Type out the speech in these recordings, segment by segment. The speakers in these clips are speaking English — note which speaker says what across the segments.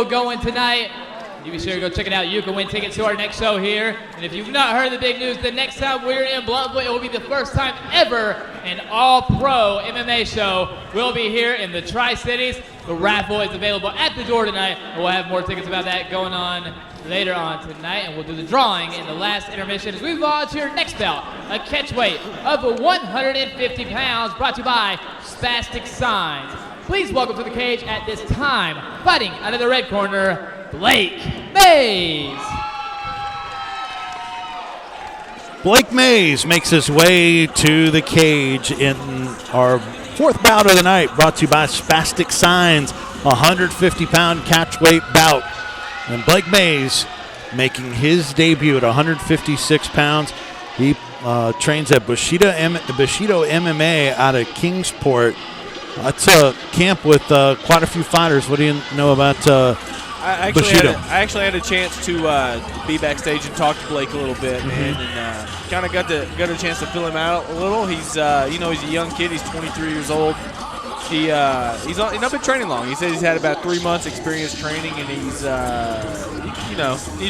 Speaker 1: show going tonight. You be sure to go check it out. You can win tickets to our next show here. And if you've not heard the big news, the next time we're in Bloodwood, it will be the first time ever an all-pro MMA show. We'll be here in the Tri-Cities. The raffle is available at the door tonight. And we'll have more tickets about that going on later on tonight. And we'll do the drawing in the last intermission as we move on to your next bout. A catch weight of 150 pounds brought to you by Spastic Signs. Please welcome to the cage at this time, fighting out of the red corner, Blake Mays.
Speaker 2: Blake Mays makes his way to the cage in our fourth bout of the night, brought to you by Spastic Signs, 150-pound catchweight bout. And Blake Mays making his debut at 156 pounds. He trains at Bushido MMA out of Kingsport. It's a camp with quite a few fighters. What do you know about Bushido?
Speaker 3: I actually had a chance to be backstage and talk to Blake a little bit, man, and kind of got a chance to fill him out a little. He's he's a young kid. He's 23 years old. He's not been training long. He says he's had about 3 months experience training, and he's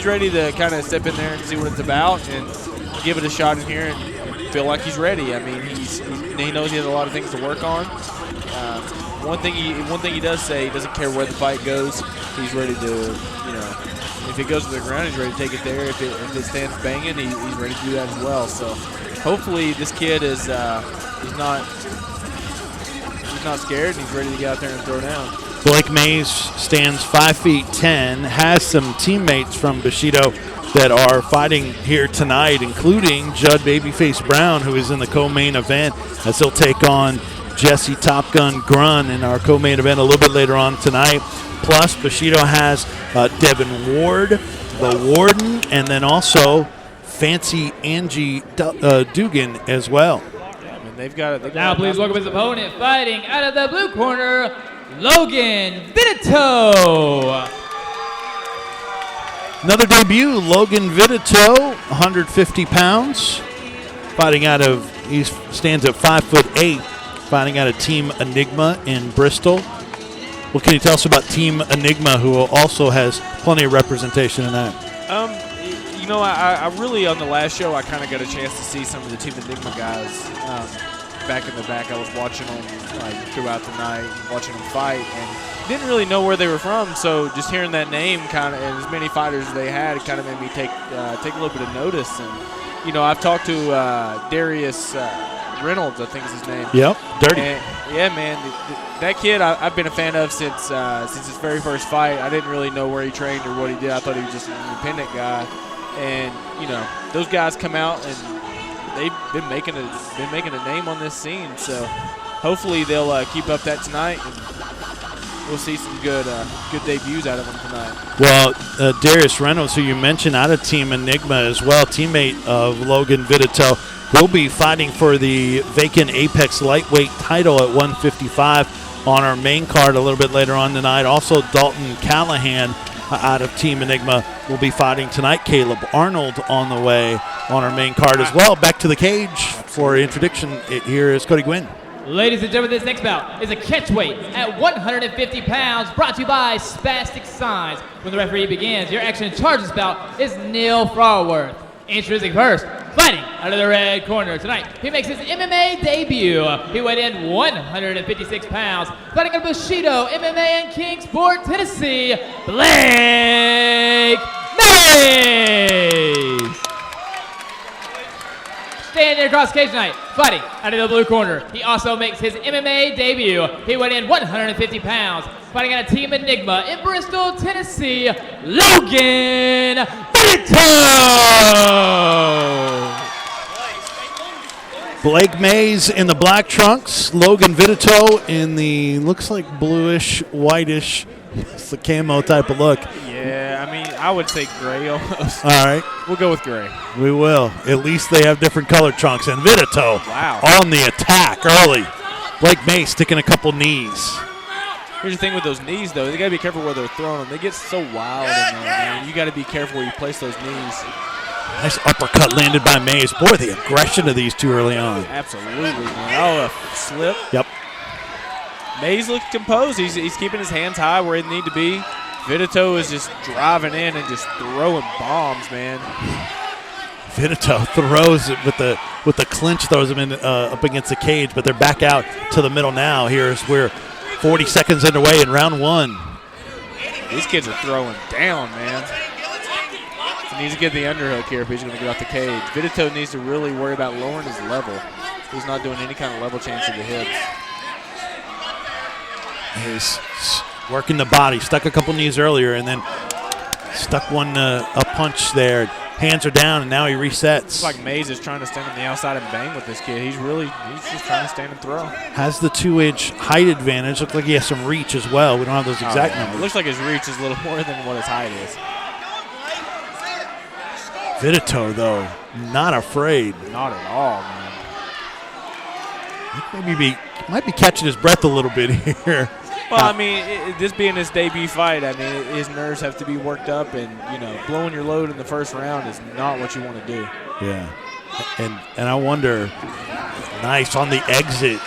Speaker 3: ready to kind of step in there and see what it's about and give it a shot in here and feel like he's ready. I mean, he knows he has a lot of things to work on. One thing he does say, he doesn't care where the fight goes. He's ready to, if it goes to the ground, he's ready to take it there. If it stands banging, he's ready to do that as well. So hopefully this kid is he's not scared, and he's ready to get out there and throw down.
Speaker 2: Blake Mays stands 5'10", has some teammates from Bushido that are fighting here tonight, including Judd Babyface Brown, who is in the co-main event, as he'll take on Jesse Top Gun Grun in our co-main event a little bit later on tonight. Plus, Bushido has Devin Ward, the Warden, and then also Fancy Angie Dugan as well.
Speaker 3: They've got it.
Speaker 1: Now, please welcome his opponent, fighting out of the blue corner, Logan Vittetoe.
Speaker 2: Another debut, Logan Vittetoe, 150 pounds, fighting out of, he stands at 5'8", fighting out of Team Enigma in Bristol. What can you tell us about Team Enigma, who also has plenty of representation in that?
Speaker 3: I really, on the last show, I kind of got a chance to see some of the Team Enigma guys back in the back. I was watching them throughout the night, watching them fight, and didn't really know where they were from. So just hearing that name, kind of, and as many fighters as they had, it kind of made me take a little bit of notice. And I've talked to Darius Reynolds, I think is his name.
Speaker 2: Yep, Dirty.
Speaker 3: And, yeah, man, that kid I've been a fan of since his very first fight. I didn't really know where he trained or what he did. I thought he was just an independent guy. And those guys come out and they've been making a name on this scene. So hopefully they'll keep up that tonight, and we'll see some good debuts out of them tonight.
Speaker 2: Well, Darius Reynolds, who you mentioned, out of Team Enigma as well, teammate of Logan Vittetoe, will be fighting for the vacant Apex lightweight title at 155 on our main card a little bit later on tonight. Also, Dalton Callahan out of Team Enigma will be fighting tonight. Caleb Arnold on the way on our main card as well. Back to the cage for introduction. Here is Cody Gwynn.
Speaker 1: Ladies and gentlemen, this next bout is a catchweight at 150 pounds, brought to you by Spastic Signs. When the referee begins, your action in charge of this bout is Neil Farworth. Introducing first, fighting out of the red corner tonight, he makes his MMA debut. He weighed in 156 pounds, fighting out of Bushido MMA in Kingsport, Tennessee, Blake Mays. Standing across the cage tonight, fighting out of the blue corner, he also makes his MMA debut. He weighed in 150 pounds, fighting out of Team Enigma in Bristol, Tennessee, Logan Vittetoe.
Speaker 2: Blake Mays in the black trunks, Logan Vittetoe in the, looks like bluish, whitish, it's the camo type of look.
Speaker 3: Yeah, I mean, I would say gray almost.
Speaker 2: All right.
Speaker 3: We'll go with gray.
Speaker 2: We will. At least they have different colored trunks. And Vittetoe on the attack early. Blake Mays sticking a couple knees.
Speaker 3: Here's the thing with those knees, though. They got to be careful where they're throwing them. They get so wild in there, man. You got to be careful where you place those knees.
Speaker 2: Nice uppercut landed by Mays. Boy, the aggression of these two early on.
Speaker 3: Absolutely, man. Oh, a slip.
Speaker 2: Yep.
Speaker 3: Mays looks composed. He's keeping his hands high where they need to be. Vittetoe is just driving in and just throwing bombs, man.
Speaker 2: Vittetoe throws it with the clinch, throws him in up against the cage, but they're back out to the middle now. Here's where 40 seconds underway in round one.
Speaker 3: These kids are throwing down, man. He needs to get the underhook here if he's going to get off the cage. Vittetoe needs to really worry about lowering his level. He's not doing any kind of level change to the hips.
Speaker 2: He's working the body. Stuck a couple knees earlier and then stuck one a punch there. Hands are down, and now he resets.
Speaker 3: It's like Mays is trying to stand on the outside and bang with this kid. He's just trying to stand and throw.
Speaker 2: Has the 2-inch height advantage. Looks like he has some reach as well. We don't have those exact numbers.
Speaker 3: It looks like his reach is a little more than what his height is.
Speaker 2: Vittetoe, though, not afraid.
Speaker 3: Not at all, man.
Speaker 2: Maybe might be catching his breath a little bit here.
Speaker 3: Well, I mean, this being his debut fight, I mean, his nerves have to be worked up, and, you know, blowing your load in the first round is not what you want to do.
Speaker 2: Yeah. And I wonder, nice on the exit.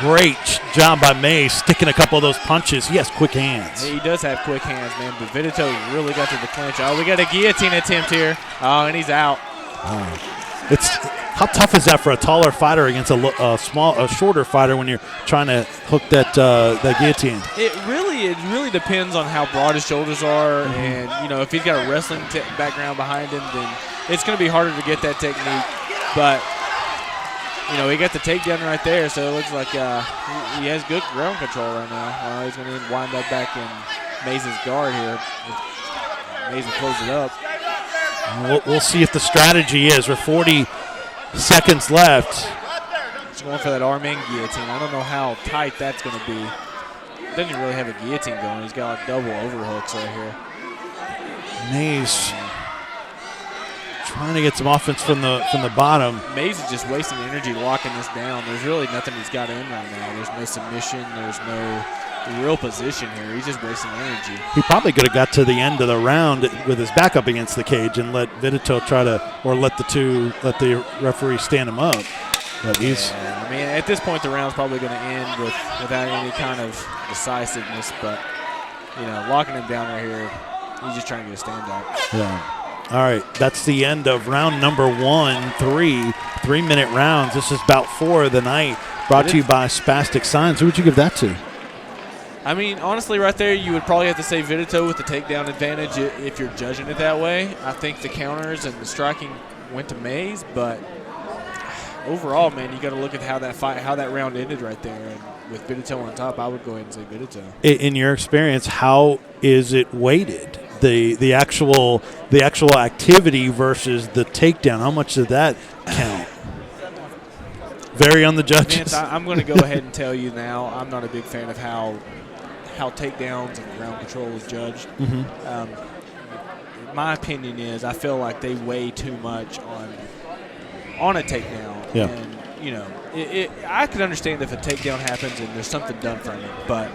Speaker 2: Great job by Mays sticking a couple of those punches. He has quick hands.
Speaker 3: He does have quick hands, man, but Vittetoe really got to the clinch. Oh, we got a guillotine attempt here. Oh, and he's out.
Speaker 2: How tough is that for a taller fighter against a shorter fighter when you're trying to hook that guillotine?
Speaker 3: It really depends on how broad his shoulders are, and you know, if he's got a wrestling background behind him, then it's going to be harder to get that technique. But you know, he got the takedown right there, so it looks like he has good ground control right now. He's going to wind up back in Mays' guard here. Mays will close it up.
Speaker 2: We'll see if the strategy is. With 40 seconds left.
Speaker 3: He's going for that arm and guillotine. I don't know how tight that's going to be. Doesn't really have a guillotine going. He's got like double overhooks right here.
Speaker 2: Mays trying to get some offense from the bottom.
Speaker 3: Mays is just wasting energy locking this down. There's really nothing he's got in right now. There's no submission. There's no real position here. He's just wasting energy.
Speaker 2: He probably could have got to the end of the round with his back up against the cage and let Vittetoe let the referee stand him up. But he's.
Speaker 3: Yeah, I mean, at this point, the round's probably going to end without any kind of decisiveness. But you know, locking him down right here, he's just trying to get a stand up.
Speaker 2: Yeah. All right, that's the end of round number 1. 3-minute rounds. This is bout 4 of the night. Brought to you by Spastic Signs. Who would you give that to?
Speaker 3: I mean, honestly, right there, you would probably have to say Vittetoe with the takedown advantage if you're judging it that way. I think the counters and the striking went to Mays, but overall, man, you got to look at how that round ended right there. And with Vittetoe on top, I would go ahead and say Vittetoe.
Speaker 2: In your experience, how is it weighted? The actual activity versus the takedown. How much did that count? Vary on the judges.
Speaker 3: Vince, I'm going to go ahead and tell you now. I'm not a big fan of how takedowns and ground control is judged. My opinion is I feel like they weigh too much on a takedown.
Speaker 2: Yeah.
Speaker 3: And you know, I could understand if a takedown happens and there's something done from it, but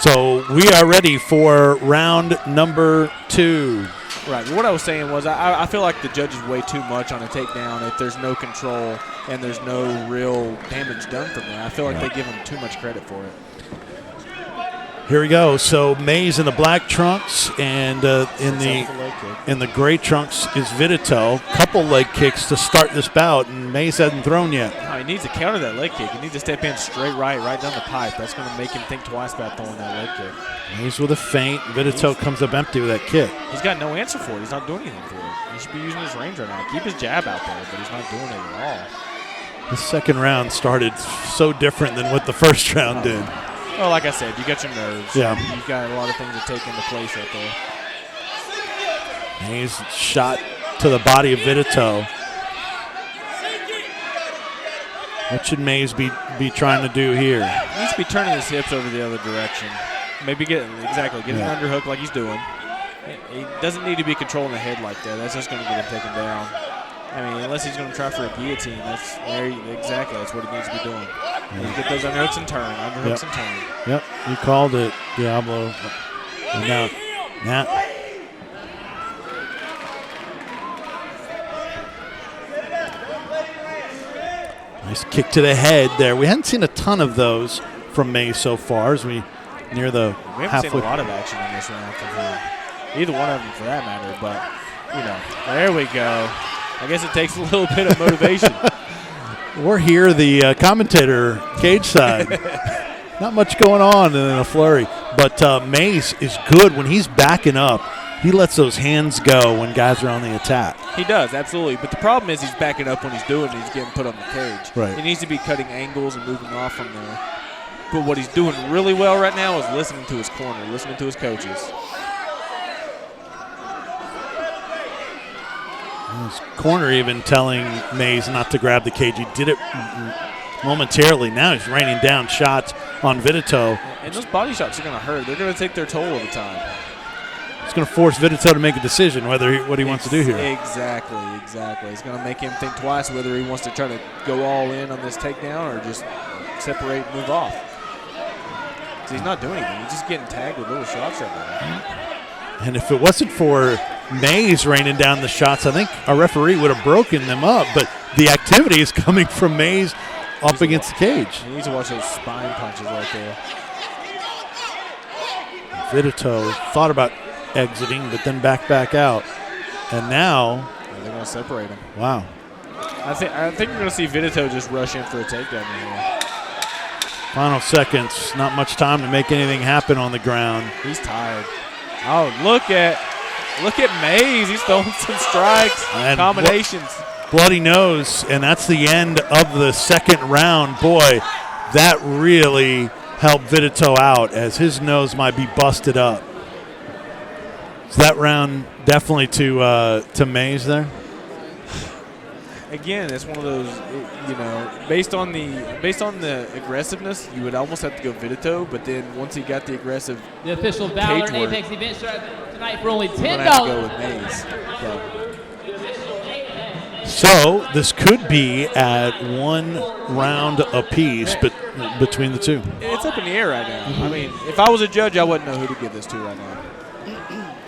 Speaker 2: So we are ready for round number 2.
Speaker 3: Right. What I was saying was I feel like the judges weigh too much on a takedown if there's no control and there's no real damage done from that. I feel like they give them too much credit for it.
Speaker 2: Here we go. So Mays in the black trunks, and in the gray trunks is Vittetoe. Couple leg kicks to start this bout, and Mays hasn't thrown yet.
Speaker 3: No, he needs to counter that leg kick. He needs to step in straight right down the pipe. That's going to make him think twice about throwing that leg kick.
Speaker 2: Mays with a feint. Vittetoe comes up empty with that kick.
Speaker 3: He's got no answer for it. He's not doing anything for it. He should be using his range right now. Keep his jab out there, but he's not doing it at all.
Speaker 2: The second round started so different than what the first round did.
Speaker 3: Well, like I said, you got your nerves.
Speaker 2: Yeah.
Speaker 3: You've got a lot of things to take into place right there.
Speaker 2: Mays shot to the body of Vittetoe. What should Mays be trying to do here?
Speaker 3: He needs to be turning his hips over the other direction. Maybe get an underhook like he's doing. He doesn't need to be controlling the head like that. That's just going to get him taken down. I mean, unless he's going to try for a guillotine, that's what he needs to be doing. You get those underhooks and turn, and turn.
Speaker 2: Yep, you called it, Diablo. And now. Nice kick to the head there. We hadn't seen a ton of those from Mays so far as we near the
Speaker 3: We haven't seen a lot of action in this round from him. Either one of them for that matter, but, there we go. I guess it takes a little bit of motivation.
Speaker 2: We're here, the commentator cage side. Not much going on in a flurry. But Mays is good when he's backing up. He lets those hands go when guys are on the attack.
Speaker 3: He does, absolutely. But the problem is he's backing up when he's doing it. He's getting put on the cage.
Speaker 2: Right.
Speaker 3: He needs to be cutting angles and moving off from there. But what he's doing really well right now is listening to his corner, listening to his coaches.
Speaker 2: His corner even telling Mays not to grab the cage. He did it momentarily. Now he's raining down shots on Vittetoe.
Speaker 3: And those body shots are going to hurt. They're going to take their toll over time.
Speaker 2: It's going to force Vittetoe to make a decision what he wants to do here.
Speaker 3: Exactly. It's going to make him think twice whether he wants to try to go all in on this takedown or just separate and move off. So he's not doing anything. He's just getting tagged with little shots right now.
Speaker 2: And if it wasn't for Mays raining down the shots, I think our referee would have broken them up. But the activity is coming from Mays up against the cage.
Speaker 3: He needs to watch those spine punches right there.
Speaker 2: Vittetoe thought about exiting, but then back out. And now
Speaker 3: they're going to separate him.
Speaker 2: Wow.
Speaker 3: I think we're going to see Vittetoe just rush in for a takedown here.
Speaker 2: Final seconds. Not much time to make anything happen on the ground.
Speaker 3: He's tired. Oh, look at Mays. He's throwing some strikes, and combinations.
Speaker 2: Bloody nose, and that's the end of the second round. Boy, that really helped Vittetoe out as his nose might be busted up. So that round definitely to Mays there.
Speaker 3: Again, it's one of those, based on the aggressiveness, you would almost have to go Vittetoe, but then once he got the aggressive,
Speaker 1: the official Valor and Apex event started tonight for only $10.
Speaker 3: Have to go with Mays.
Speaker 2: So this could be at 1 round apiece, but between the two.
Speaker 3: It's up in the air right now. I mean, if I was a judge, I wouldn't know who to give this to right now.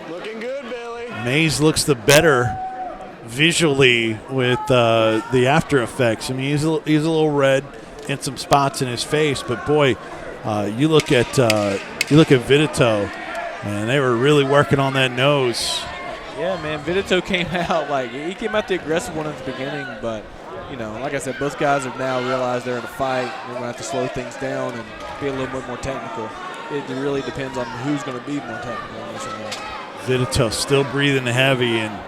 Speaker 4: Looking good, Billy.
Speaker 2: Mays looks the better visually with the after effects. I mean, he's a little red in some spots in his face, but boy, you look at Vittetoe, and they were really working on that nose.
Speaker 3: Yeah, man, Vittetoe came out he came out the aggressive one at the beginning, but like I said, both guys have now realized they're in a fight. They're gonna have to slow things down and be a little bit more technical. It really depends on who's gonna be more technical in this round.
Speaker 2: Vittetoe still breathing heavy and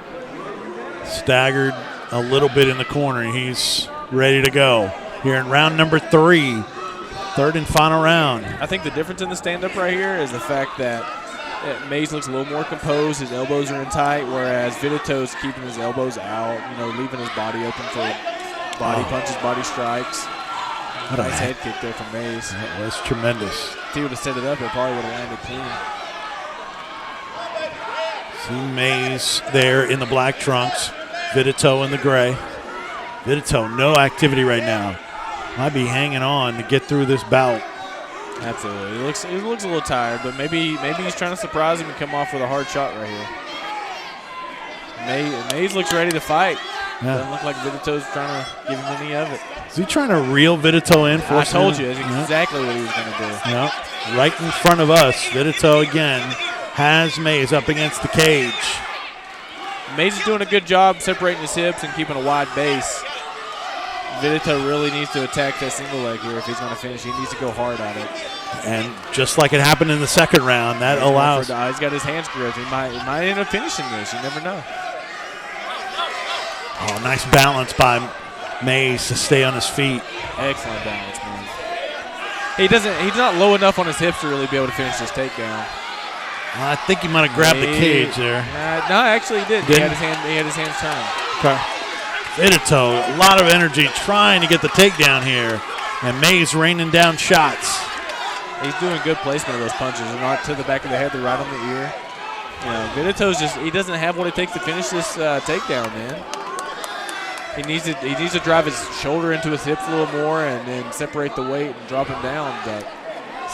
Speaker 2: staggered a little bit in the corner. He's ready to go here in round number 3, third and final round.
Speaker 3: I think the difference in the stand-up right here is the fact that Mays looks a little more composed. His elbows are in tight, whereas Vittetoe's keeping his elbows out, leaving his body open for body punches, body strikes. Nice head kick there from Mays.
Speaker 2: That was tremendous.
Speaker 3: If he would have set it up, it probably would have landed clean.
Speaker 2: See Mays there in the black trunks, Vittetoe in the gray. Vittetoe, no activity right now. Might be hanging on to get through this bout.
Speaker 3: Absolutely. He looks a little tired, but maybe he's trying to surprise him and come off with a hard shot right here. Mays looks ready to fight.
Speaker 2: Yeah.
Speaker 3: Doesn't look like Vittetoe's trying to give him any of it.
Speaker 2: Is he trying to reel Vittetoe in?
Speaker 3: I told you, that's exactly what he was going to do.
Speaker 2: Yeah. Right in front of us, Vittetoe again has Mays up against the cage.
Speaker 3: Mays is doing a good job separating his hips and keeping a wide base. Vittetoe really needs to attack that single leg here if he's going to finish. He needs to go hard at it.
Speaker 2: And just like it happened in the second round, that allows.
Speaker 3: He's got his hands gripped. He might end up finishing this. You never know.
Speaker 2: Oh, nice balance by Mays to stay on his feet.
Speaker 3: Excellent balance, man. He's not low enough on his hips to really be able to finish this takedown.
Speaker 2: I think he might have grabbed the cage there.
Speaker 3: No, actually he did. He had his hands turned.
Speaker 2: Okay. Vittetoe, a lot of energy trying to get the takedown here. And Mays raining down shots.
Speaker 3: He's doing good placement of those punches. They're not to the back of the head, they're right on the ear. Vittetoe's he doesn't have what it takes to finish this takedown, man. He needs to drive his shoulder into his hips a little more and then separate the weight and drop him down. But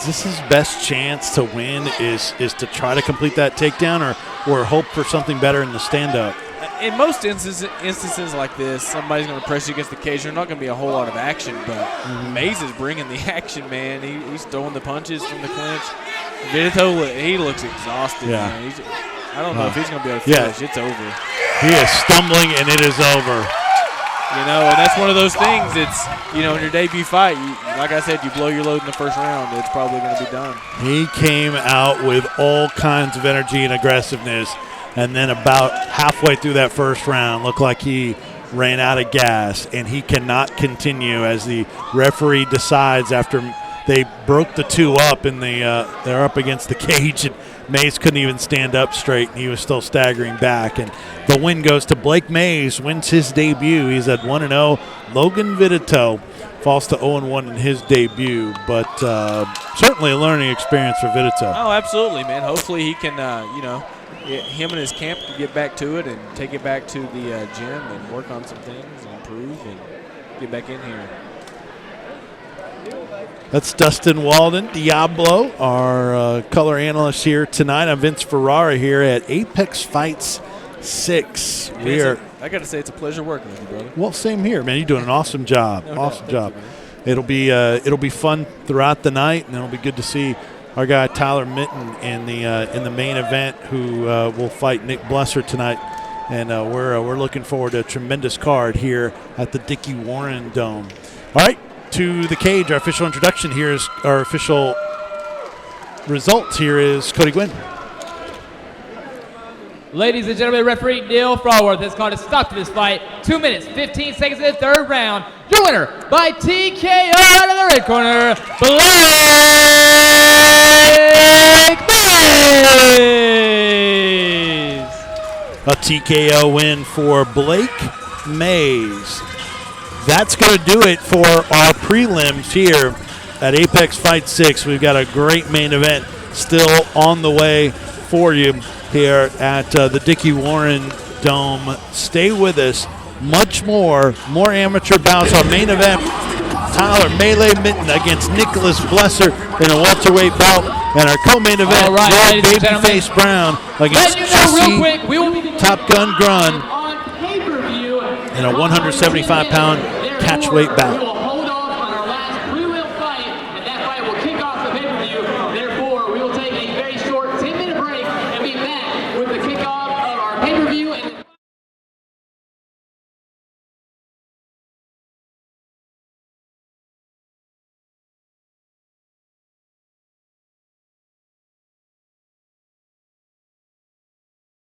Speaker 2: is this his best chance to win is to try to complete that takedown or hope for something better in the stand-up?
Speaker 3: in most instances like this, somebody's going to press you against the cage. There's not going to be a whole lot of action, but Mays is bringing the action, man. He's throwing the punches from the clinch. Vittetoe, he looks exhausted, man. I don't know if he's going to be able to finish. It's over.
Speaker 2: He is stumbling, and it is over.
Speaker 3: You know, and that's one of those things. It's, you know, in your debut fight, like I said, you blow your load in the first round, it's probably going to be done.
Speaker 2: He came out with all kinds of energy and aggressiveness, and then about halfway through that first round, looked like he ran out of gas, and he cannot continue as the referee decides after they broke the two up, and they're up against the cage, and Mays couldn't even stand up straight, and he was still staggering back. And the win goes to Blake Mays, wins his debut. He's at 1-0. Logan Vittetoe falls to 0-1 in his debut, but certainly a learning experience for Vittetoe.
Speaker 3: Oh, absolutely, man. Hopefully he can, him and his camp can get back to it and take it back to the gym and work on some things and improve and get back in here.
Speaker 2: That's Dustin Walden, Diablo, our color analyst here tonight. I'm Vince Ferrara here at Apex Fights 6.
Speaker 3: I got to say, it's a pleasure working with you, brother.
Speaker 2: Well, same here, man. You're doing an awesome job. Awesome job. It'll be fun throughout the night, and it'll be good to see our guy Tyler Mitten in the main event, who will fight Nick Blesser tonight. And we're looking forward to a tremendous card here at the Dickie Warren Dome. All right. To the cage, our official introduction here is our official results. Here is Cody Gwynn.
Speaker 1: Ladies and gentlemen, referee Neil Frawworth has called a stop to this fight. 2 minutes, 15 seconds in the third round. Your winner by TKO out of the red corner, Blake Mays.
Speaker 2: A TKO win for Blake Mays. That's going to do it for our prelims here at Apex Fight 6. We've got a great main event still on the way for you here at the Dickie Warren Dome. Stay with us. More amateur bouts. Our main event, Tyler Melee Mitten against Nicholas Blesser in a welterweight bout. And our co-main event, Rob Babyface Brown against Jesse Top Gun Grun in a 175-pound catchweight bout.